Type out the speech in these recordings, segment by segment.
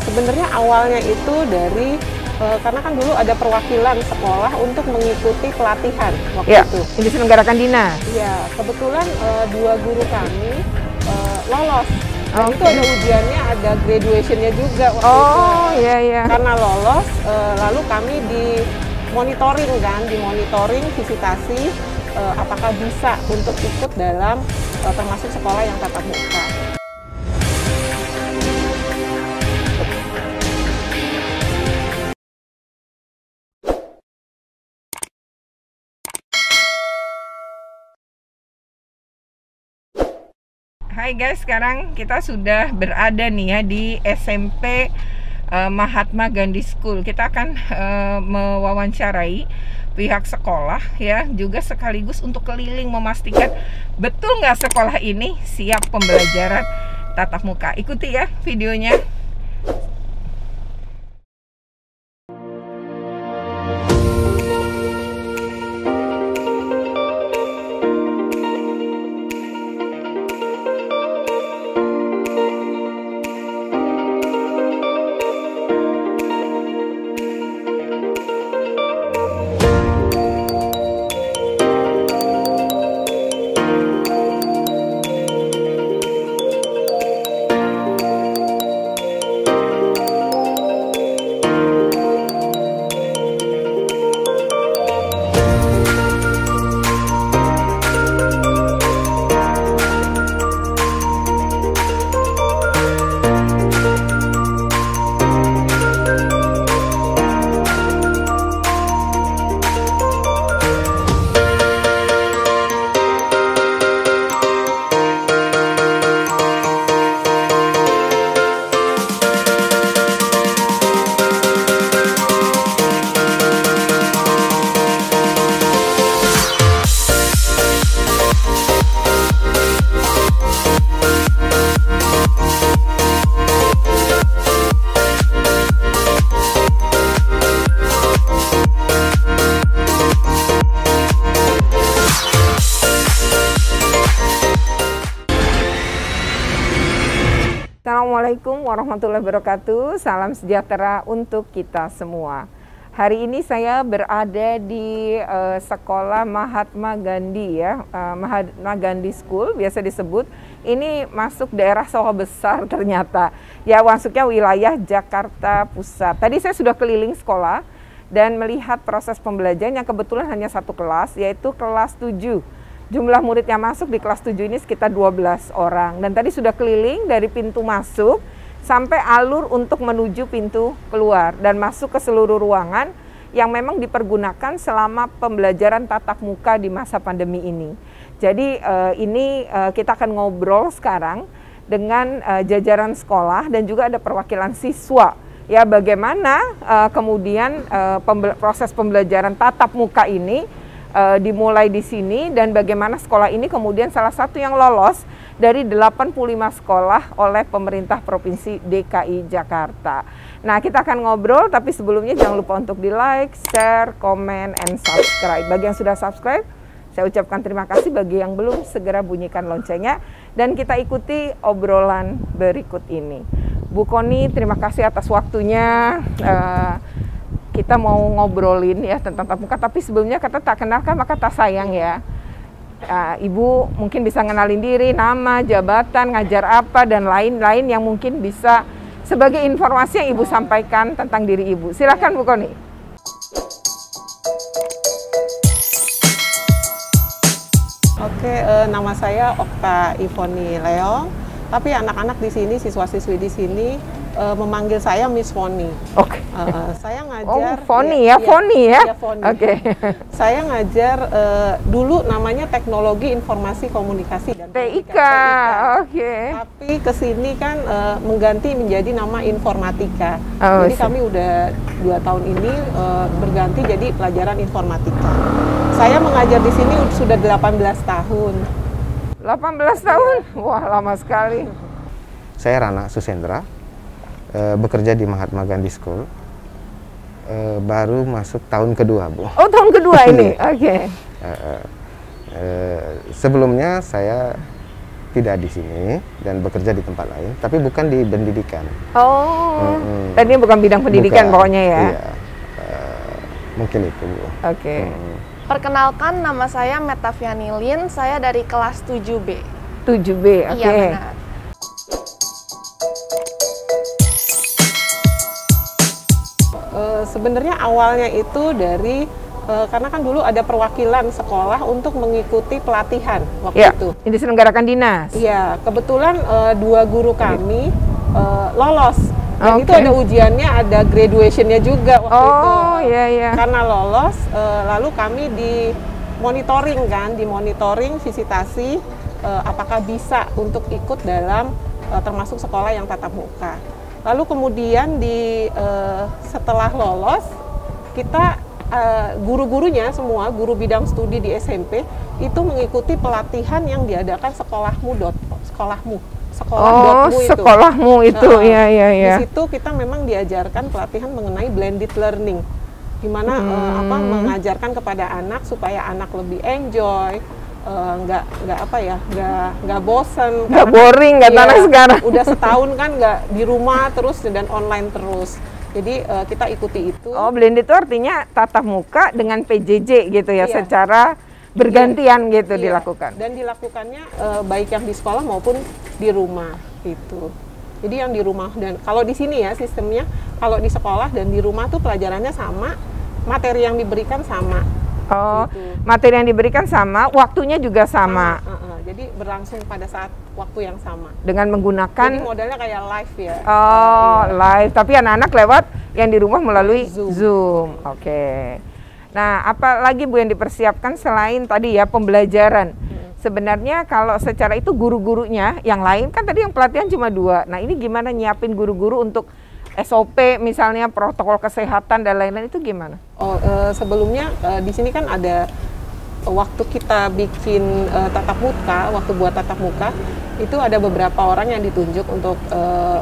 Sebenarnya awalnya itu dari karena kan dulu ada perwakilan sekolah untuk mengikuti pelatihan waktu itu. Yang diselenggarakan Dina. Iya, kebetulan dua guru kami lolos. Dan itu ada ujiannya, ada graduationnya juga waktu itu. Iya. Karena lolos, lalu kami dimonitoring visitasi apakah bisa untuk ikut dalam termasuk sekolah yang tatap muka. Hai guys, sekarang kita sudah berada nih ya di SMP Mahatma Gandhi School. Kita akan mewawancarai pihak sekolah ya, juga sekaligus untuk keliling memastikan betul nggak sekolah ini siap pembelajaran tatap muka. Ikuti ya videonya. Assalamualaikum warahmatullahi wabarakatuh. Salam sejahtera untuk kita semua. Hari ini saya berada di sekolah Mahatma Gandhi ya, Mahatma Gandhi School biasa disebut. Ini masuk daerah Sawah Besar ternyata. Ya, masuknya wilayah Jakarta Pusat. Tadi saya sudah keliling sekolah dan melihat proses pembelajaran yang kebetulan hanya satu kelas, yaitu kelas 7. Jumlah murid yang masuk di kelas 7 ini sekitar 12 orang. Dan tadi sudah keliling dari pintu masuk sampai alur untuk menuju pintu keluar. Dan masuk ke seluruh ruangan yang memang dipergunakan selama pembelajaran tatap muka di masa pandemi ini. Jadi ini kita akan ngobrol sekarang dengan jajaran sekolah dan juga ada perwakilan siswa. Ya, bagaimana kemudian proses pembelajaran tatap muka ini dimulai di sini dan bagaimana sekolah ini kemudian salah satu yang lolos dari 85 sekolah oleh pemerintah Provinsi DKI Jakarta. Nah, kita akan ngobrol, tapi sebelumnya jangan lupa untuk di like, share, komen, and subscribe. Bagi yang sudah subscribe, saya ucapkan terima kasih. Bagi yang belum, segera bunyikan loncengnya dan kita ikuti obrolan berikut ini. Bu Koni, terima kasih atas waktunya. Kita mau ngobrolin ya tentang tatap muka, tapi sebelumnya kata tak kenalkan maka tak sayang ya. Ibu mungkin bisa ngenalin diri, nama, jabatan, ngajar apa, dan lain-lain yang mungkin bisa sebagai informasi yang Ibu sampaikan tentang diri Ibu. Silakan Bu Koni. Oke, nama saya Okta Ivoni Leong, tapi anak-anak di sini, siswa-siswi di sini memanggil saya Miss Foni. Oke. Saya ngajar. Oh, Foni ya, Foni ya. Iya, Foni. Oke. Saya ngajar dulu namanya Teknologi Informasi Komunikasi dan TIK. Oke. Tapi kesini kan mengganti menjadi nama Informatika. Jadi kami udah 2 tahun ini berganti jadi pelajaran Informatika. Saya mengajar di sini sudah 18 tahun. 18 tahun? Wah, lama sekali. Saya Rana Susendra. Bekerja di Mahatma Gandhi School, baru masuk tahun kedua, Bu. Oh, tahun kedua ini? Oke. Sebelumnya saya tidak di sini dan bekerja di tempat lain, tapi bukan di pendidikan. Oh, tadinya bukan bidang pendidikan bukan, pokoknya ya? Iya, mungkin itu. Oke. Perkenalkan, nama saya Metavianilin, saya dari kelas 7B. 7B, oke. Iya, benar. Sebenarnya awalnya itu dari karena kan dulu ada perwakilan sekolah untuk mengikuti pelatihan waktu itu. Ini diselenggarakan dinas. Iya, kebetulan 2 guru kami lolos. Dan itu ada ujiannya, ada graduationnya juga waktu itu. Oh iya. Karena lolos, lalu kami dimonitoring visitasi apakah bisa untuk ikut dalam termasuk sekolah yang tatap muka. Lalu kemudian setelah lolos, kita guru-gurunya semua, guru bidang studi di SMP, itu mengikuti pelatihan yang diadakan sekolahmu itu. Iya. Di situ kita memang diajarkan pelatihan mengenai blended learning, di mana mengajarkan kepada anak supaya anak lebih enjoy, nggak bosen, nggak boring, nggak tanah sekarang. Udah setahun kan nggak di rumah terus dan online terus. Jadi kita ikuti itu. Oh, blended itu artinya tatap muka dengan PJJ gitu ya, secara bergantian gitu dilakukan. Dan dilakukannya baik yang di sekolah maupun di rumah gitu. Jadi yang di rumah, dan kalau di sini ya sistemnya, kalau di sekolah dan di rumah tuh pelajarannya sama, materi yang diberikan sama. Oh, gitu. Materi yang diberikan sama, waktunya juga sama. Jadi berlangsung pada saat waktu yang sama. Dengan menggunakan. Jadi modelnya kayak live ya. Oh, live. Tapi anak-anak lewat yang di rumah melalui Zoom. Oke. Nah, apa lagi Bu yang dipersiapkan selain tadi ya pembelajaran? Sebenarnya kalau secara itu guru-gurunya yang lain kan tadi yang pelatihan cuma 2. Nah, ini gimana nyiapin guru-guru untuk SOP misalnya protokol kesehatan dan lain-lain itu gimana? Oh, sebelumnya di sini kan ada waktu kita bikin tatap muka, waktu buat tatap muka itu ada beberapa orang yang ditunjuk untuk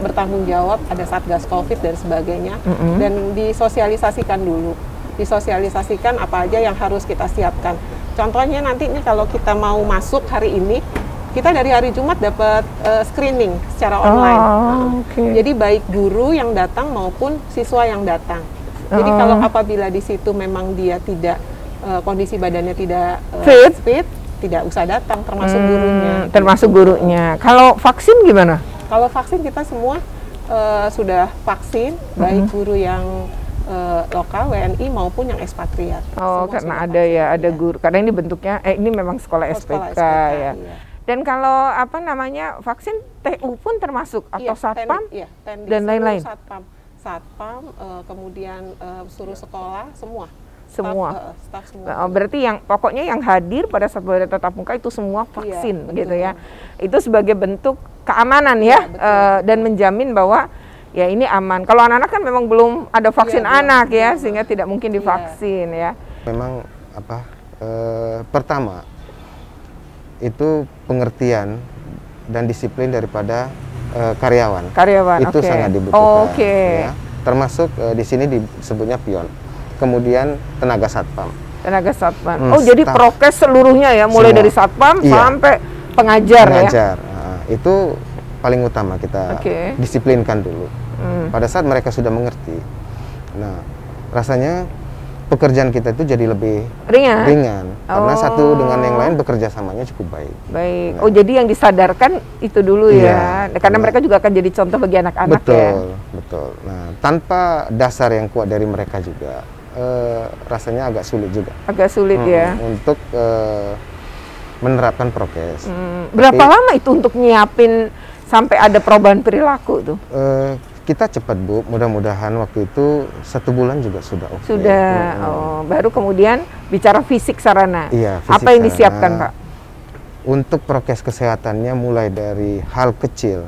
bertanggung jawab, ada Satgas Covid dan sebagainya, dan disosialisasikan dulu. Disosialisasikan apa aja yang harus kita siapkan. Contohnya nanti ini kalau kita mau masuk hari ini, kita dari hari Jumat dapat screening secara online. Jadi baik guru yang datang maupun siswa yang datang. Jadi kalau apabila di situ memang dia tidak kondisi badannya tidak fit, tidak usah datang, termasuk gurunya. Termasuk gurunya. Kalau vaksin gimana? Kalau vaksin kita semua sudah vaksin, baik guru yang lokal WNI maupun yang ekspatriat. Oh, karena ada vaksin, ada guru. Karena ini bentuknya ini memang sekolah SPK ya. Iya. Dan kalau apa namanya vaksin TU pun termasuk atau satpam dan lain-lain. Satpam, kemudian suruh sekolah semua. Staff semua. Berarti yang pokoknya yang hadir pada saat tatap muka itu semua vaksin gitu ya. Itu sebagai bentuk keamanan ya, dan menjamin bahwa ya ini aman. Kalau anak-anak kan memang belum ada vaksin anak ya, sehingga tidak mungkin divaksin ya. Memang pertama itu pengertian dan disiplin daripada karyawan. Itu sangat dibutuhkan. Ya. Termasuk di sini disebutnya pion. Kemudian tenaga satpam. Oh, jadi prokes seluruhnya ya, mulai dari satpam sampai pengajar ya. Nah, itu paling utama kita disiplinkan dulu. Pada saat mereka sudah mengerti, nah rasanya pekerjaan kita itu jadi lebih ringan. Karena satu dengan yang lain bekerja samanya cukup baik. Nah. Oh, jadi yang disadarkan itu dulu ya. Karena mereka juga akan jadi contoh bagi anak-anak ya. Betul. Nah, tanpa dasar yang kuat dari mereka juga rasanya agak sulit juga. Agak sulit ya. Untuk menerapkan prokes. Berapa lama itu untuk nyiapin sampai ada perubahan perilaku tuh? Kita cepat Bu, mudah-mudahan waktu itu 1 bulan juga sudah oke. Sudah, baru kemudian bicara fisik sarana. Iya, fisik apa yang disiapkan Pak? Untuk prokes kesehatannya mulai dari hal kecil,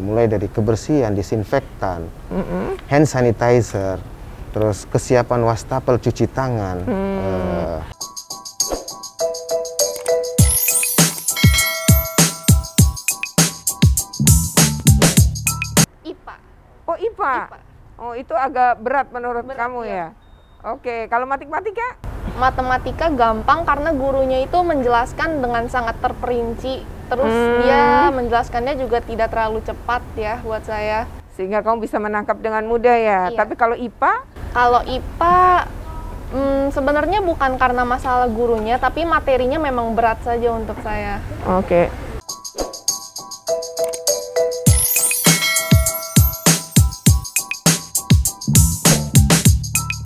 mulai dari kebersihan, disinfektan, hand sanitizer, terus kesiapan wastafel cuci tangan. IPA. Oh, itu agak berat menurut kamu ya? Oke, kalau matematika? Matematika gampang karena gurunya itu menjelaskan dengan sangat terperinci Terus dia menjelaskannya juga tidak terlalu cepat ya buat saya. Sehingga kamu bisa menangkap dengan mudah ya. Iya. Tapi kalau IPA? Kalau IPA sebenarnya bukan karena masalah gurunya, tapi materinya memang berat saja untuk saya. Oke.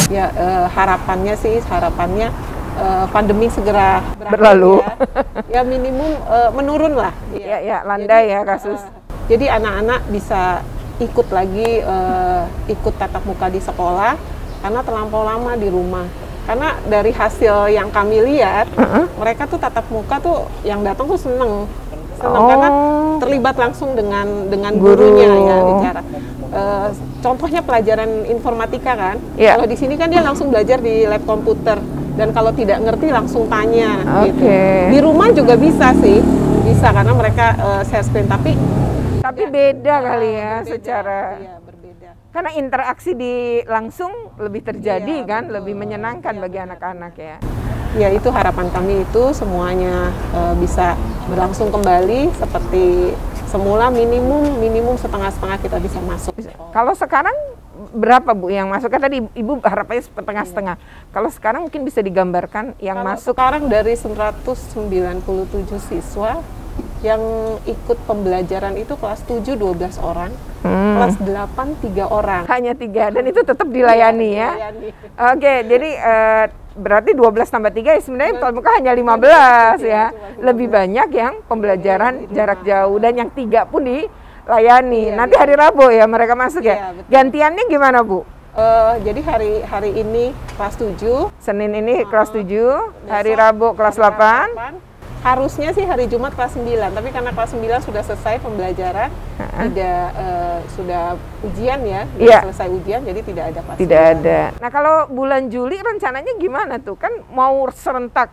Ya, harapannya pandemi segera berlalu. Ya minimum menurun lah. Ya, landai ya kasus. Jadi anak-anak bisa ikut lagi ikut tatap muka di sekolah karena terlampau lama di rumah. Karena dari hasil yang kami lihat, mereka tuh tatap muka tuh yang datang tuh seneng karena terlibat langsung dengan gurunya ya bicara. Contohnya pelajaran informatika kan, kalau di sini kan dia langsung belajar di lab komputer dan kalau tidak ngerti langsung tanya. Gitu. Di rumah juga bisa sih, bisa karena mereka share screen tapi beda kali ya secara. Iya, berbeda. Karena interaksi di langsung lebih terjadi kan, betul. Lebih menyenangkan bagi anak-anak ya. Ya itu harapan kami itu semuanya bisa berlangsung kembali seperti semula minimum setengah-setengah kita bisa masuk. Kalau sekarang berapa Bu yang masuk? Kan tadi Ibu harapannya setengah-setengah. Kalau sekarang mungkin bisa digambarkan yang kalau masuk. Sekarang dari 197 siswa yang ikut pembelajaran itu kelas 7 12 orang, kelas 8 3 orang. Hanya 3 dan itu tetap dilayani ya. Oke, jadi berarti 12 tambah 3 ya sebenarnya tatap muka hanya 15 ya. Lebih banyak yang pembelajaran jarak jauh dan yang 3 pun dilayani. Nanti hari Rabu ya mereka masuk ya. Gantiannya gimana Bu? Jadi hari ini kelas 7, Senin ini kelas 7, hari Rabu kelas 8. Harusnya sih hari Jumat kelas 9, tapi karena kelas 9 sudah selesai pembelajaran, sudah ujian ya, selesai ujian, jadi tidak ada kelas 9. Tidak ada. Nah kalau bulan Juli rencananya gimana tuh? Kan mau serentak,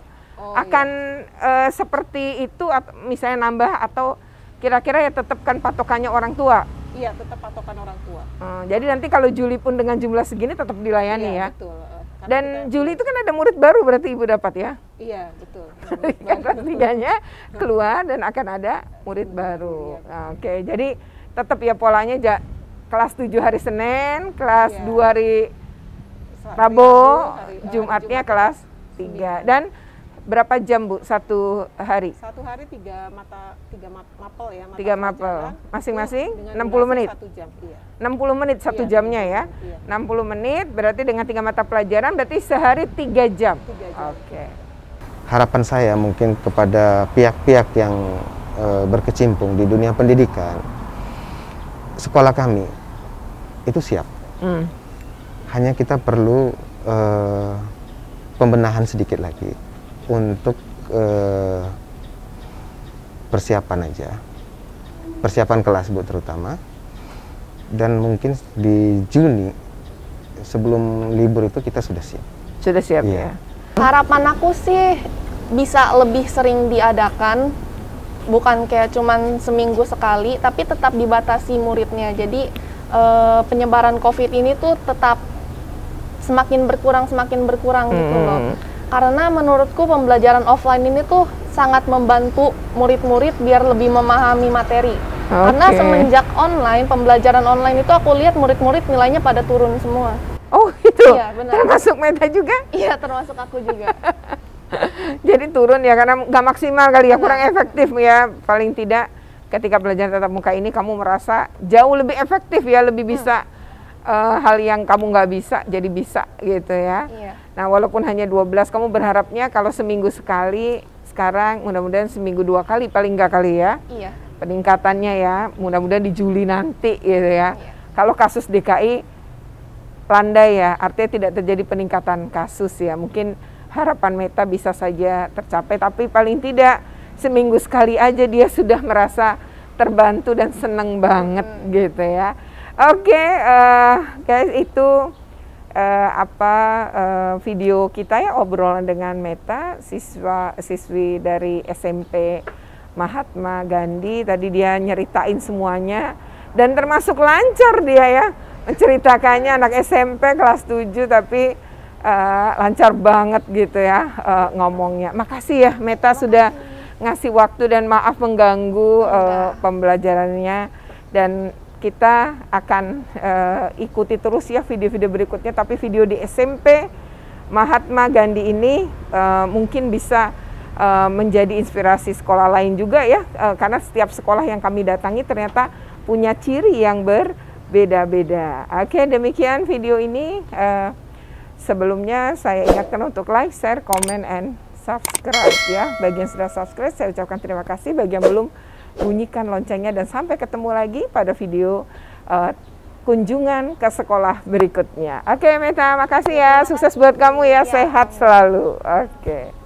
seperti itu, misalnya nambah atau kira-kira ya tetapkan patokannya orang tua? Iya, tetap patokan orang tua. Jadi nanti kalau Juli pun dengan jumlah segini tetap dilayani ya? Betul. Dan Juli itu kan ada murid baru berarti Ibu dapat ya? Iya, betul. Kelas 3-nya keluar dan akan ada murid baru. Oke, jadi tetap ya polanya kelas 7 hari Senin, kelas 2 hari Rabu, Jumatnya kelas 3. Dan berapa jam Bu satu hari? Satu hari 3 mapel ya. 3 mapel, masing-masing 60 menit? 1 jam, iya. 60 menit satu jamnya ya? Iya. 60 menit berarti dengan 3 mata pelajaran berarti sehari 3 jam? 3 jam. Oke. Harapan saya mungkin kepada pihak-pihak yang berkecimpung di dunia pendidikan, sekolah kami itu siap. Hanya kita perlu pembenahan sedikit lagi untuk persiapan aja, persiapan kelas Bu terutama, dan mungkin di Juni sebelum libur itu kita sudah siap. Sudah siap ya. Harapan aku sih bisa lebih sering diadakan, bukan kayak cuman seminggu sekali, tapi tetap dibatasi muridnya. Jadi penyebaran COVID ini tuh tetap semakin berkurang gitu loh. Karena menurutku pembelajaran offline ini tuh sangat membantu murid-murid biar lebih memahami materi. Karena semenjak pembelajaran online itu aku lihat murid-murid nilainya pada turun semua. Oh gitu? Iya, benar. Termasuk Meta juga? Iya, termasuk aku juga. Jadi turun ya, karena nggak maksimal kali ya, kurang efektif ya. Paling tidak ketika belajar tatap muka ini kamu merasa jauh lebih efektif ya, lebih bisa hal yang kamu nggak bisa jadi bisa gitu ya. Iya. Nah walaupun hanya 12, kamu berharapnya kalau seminggu sekali, sekarang mudah-mudahan seminggu 2 kali paling nggak kali ya. Iya. Peningkatannya ya, mudah-mudahan di Juli nanti gitu ya. Iya. Kalau kasus DKI landai ya, artinya tidak terjadi peningkatan kasus ya. Mungkin harapan Meta bisa saja tercapai, tapi paling tidak seminggu sekali aja dia sudah merasa terbantu dan seneng banget gitu ya. Oke, guys, itu video kita ya, obrolan dengan Meta, siswi dari SMP Mahatma Gandhi. Tadi dia nyeritain semuanya dan termasuk lancar dia ya menceritakannya, anak SMP kelas 7 tapi lancar banget gitu ya ngomongnya. Makasih ya Meta sudah ngasih waktu dan maaf mengganggu pembelajarannya, dan kita akan ikuti terus ya video-video berikutnya. Tapi video di SMP Mahatma Gandhi ini mungkin bisa menjadi inspirasi sekolah lain juga ya, karena setiap sekolah yang kami datangi ternyata punya ciri yang berbeda-beda. Oke, demikian video ini. Sebelumnya saya ingatkan untuk like, share, comment, and subscribe ya. Bagi yang sudah subscribe saya ucapkan terima kasih, bagi yang belum bunyikan loncengnya, dan sampai ketemu lagi pada video kunjungan ke sekolah berikutnya. Oke, Meta, makasih ya, sukses buat kamu ya, sehat selalu. Oke.